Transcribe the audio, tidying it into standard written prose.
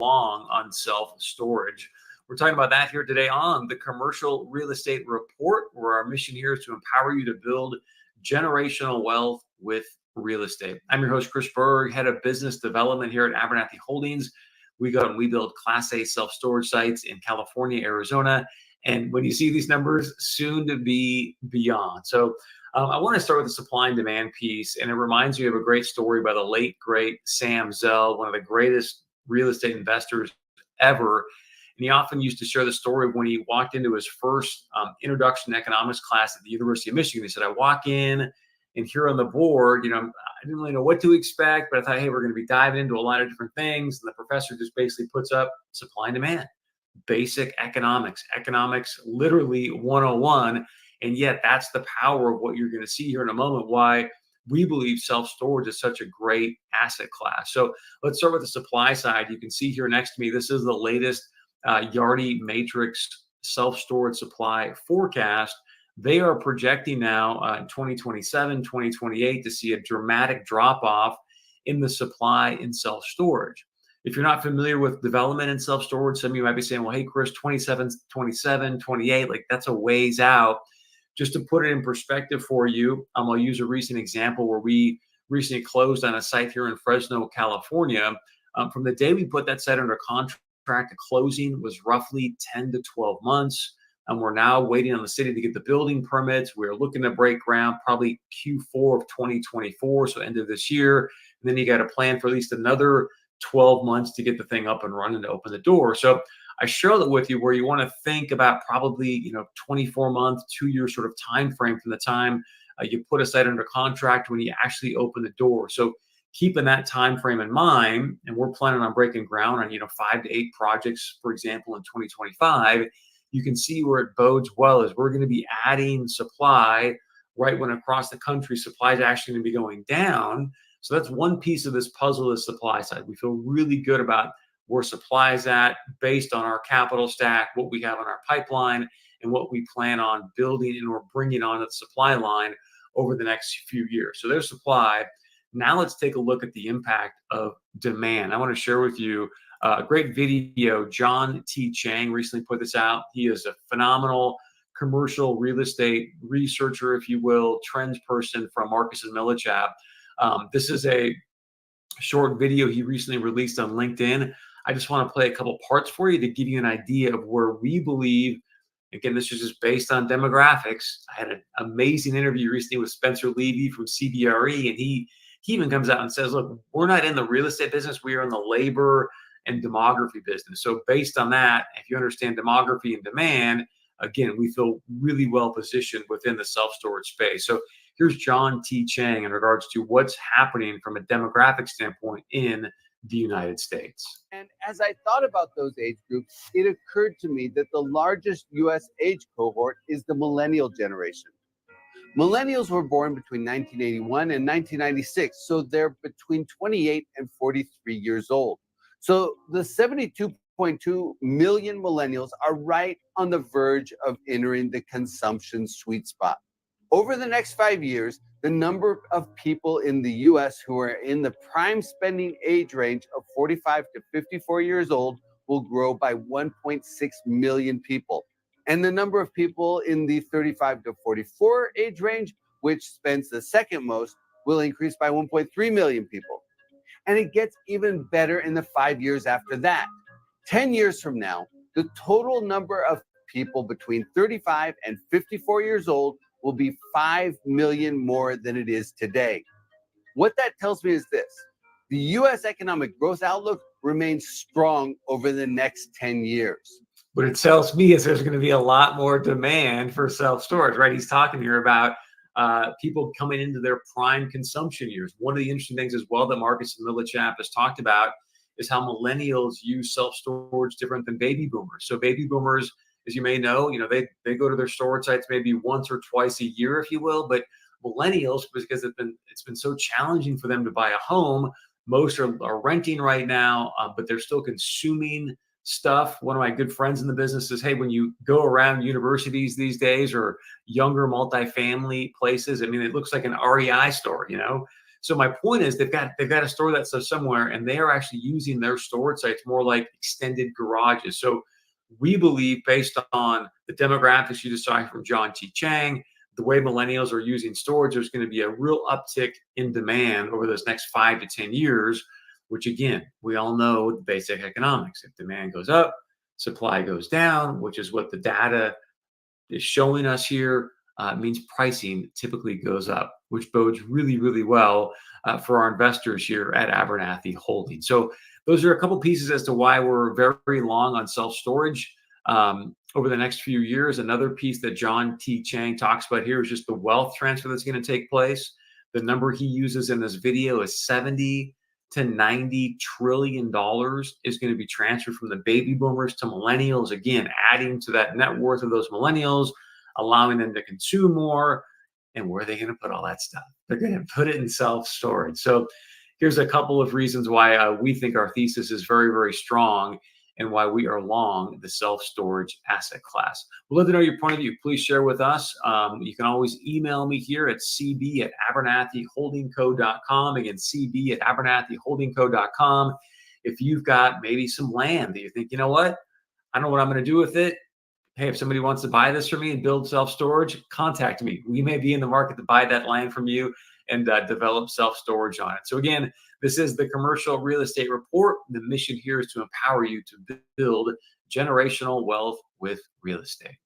long on self-storage. We're talking about that here today on the Commercial Real Estate Report, where our mission here is to empower you to build generational wealth with real estate. I'm your host, Chris Berg, head of business development here at Abernathy Holdings. We go and we build Class A self-storage sites in California, Arizona, and when you see these numbers, soon to be beyond. So I want to start with the supply and demand piece, and it reminds me of a great story by the late, great Sam Zell, one of the greatest real estate investors ever. And he often used to share the story of when he walked into his first introduction to economics class at the University of Michigan. He said, I walk in, and here on the board, I didn't really know what to expect, but I thought, hey, we're going to be diving into a lot of different things. And the professor just basically puts up supply and demand, basic economics literally 101. And yet that's the power of what you're going to see here in a moment, why we believe self-storage is such a great asset class. So let's start with the supply side. You can see here next to me, this is the latest Yardi Matrix self-storage supply forecast. They are projecting now in 2027, 2028 to see a dramatic drop-off in the supply in self-storage. If you're not familiar with development in self-storage, some of you might be saying, well, hey, Chris, 27, 28, like that's a ways out. Just to put it in perspective for you, I'll use a recent example where we recently closed on a site here in Fresno, California. From the day we put that site under contract, the closing was roughly 10 to 12 months. And we're now waiting on the city to get the building permits. We're looking to break ground probably Q4 of 2024, so end of this year. And then you got to plan for at least another 12 months to get the thing up and running to open the door. So I share that with you where you want to think about probably 24-month, 2-year sort of time frame from the time you put a site under contract when you actually open the door. So keeping that time frame in mind, and we're planning on breaking ground on 5 to 8 projects, for example, in 2025. You can see where it bodes well is we're going to be adding supply right when across the country supply is actually going to be going down. So that's one piece of this puzzle is supply side. We feel really good about where supply is at based on our capital stack, what we have on our pipeline, and what we plan on building and or bringing on the supply line over the next few years. So there's supply. Now let's take a look at the impact of demand. I want to share with you a great video. John T. Chang recently put this out. He is a phenomenal commercial real estate researcher, if you will, trends person from Marcus and Millichap. This is a short video he recently released on LinkedIn. I just want to play a couple parts for you to give you an idea of where we believe. Again, this is just based on demographics. I had an amazing interview recently with Spencer Levy from CBRE, and he even comes out and says, look, we're not in the real estate business. We are in the labor and demography business. So based on that, if you understand demography and demand, again, we feel really well positioned within the self-storage space. So here's John T. Chang in regards to what's happening from a demographic standpoint in the United States. And as I thought about those age groups, it occurred to me that the largest U.S. age cohort is the millennial generation. Millennials were born between 1981 and 1996, so they're between 28 and 43 years old. So the 72.2 million millennials are right on the verge of entering the consumption sweet spot. Over the next 5 years, the number of people in the U.S. who are in the prime spending age range of 45 to 54 years old will grow by 1.6 million people. And the number of people in the 35 to 44 age range, which spends the second most, will increase by 1.3 million people. And it gets even better in the 5 years after that. 10 years from now, the total number of people between 35 and 54 years old will be 5 million more than it is today. What that tells me is this: the U.S. economic growth outlook remains strong over the next 10 years. What it tells me is there's going to be a lot more demand for self-storage, right? He's talking here about people coming into their prime consumption years. One of the interesting things as well that Marcus and Millichap has talked about is how millennials use self-storage different than baby boomers. So baby boomers, as you may know, they go to their storage sites maybe once or twice a year, if you will. But millennials, because it's been so challenging for them to buy a home, most are renting right now, but they're still consuming stuff. One of my good friends in the business says, hey, when you go around universities these days or younger multifamily places, I mean, it looks like an REI store, So my point is they've got to store that stuff somewhere, and they are actually using their storage sites more like extended garages. So we believe, based on the demographics you just saw from John T. Chang, the way millennials are using storage, there's going to be a real uptick in demand over those next 5 to 10 years, which again, we all know the basic economics. If demand goes up, supply goes down, which is what the data is showing us here. Means pricing typically goes up, which bodes really, really well for our investors here at Abernathy Holdings. So those are a couple pieces as to why we're very long on self-storage over the next few years. Another piece that John T. Chang talks about here is just the wealth transfer that's going to take place. The number he uses in this video is 70 to 90 trillion dollars is going to be transferred from the baby boomers to millennials, again, adding to that net worth of those millennials, allowing them to consume more. And where are they going to put all that stuff? They're going to put it in self-storage. So here's a couple of reasons why we think our thesis is very strong and why we are long the self-storage asset class. We'd love to know your point of view. Please share with us. You can always email me here at cb@abernathyholdingco.com. Again, cb@abernathyholdingco.com. If you've got maybe some land that you think, you know what, I don't know what I'm going to do with it. Hey, if somebody wants to buy this from me and build self-storage, contact me. We may be in the market to buy that land from you and develop self-storage on it. So again, this is the Commercial Real Estate Report. The mission here is to empower you to build generational wealth with real estate.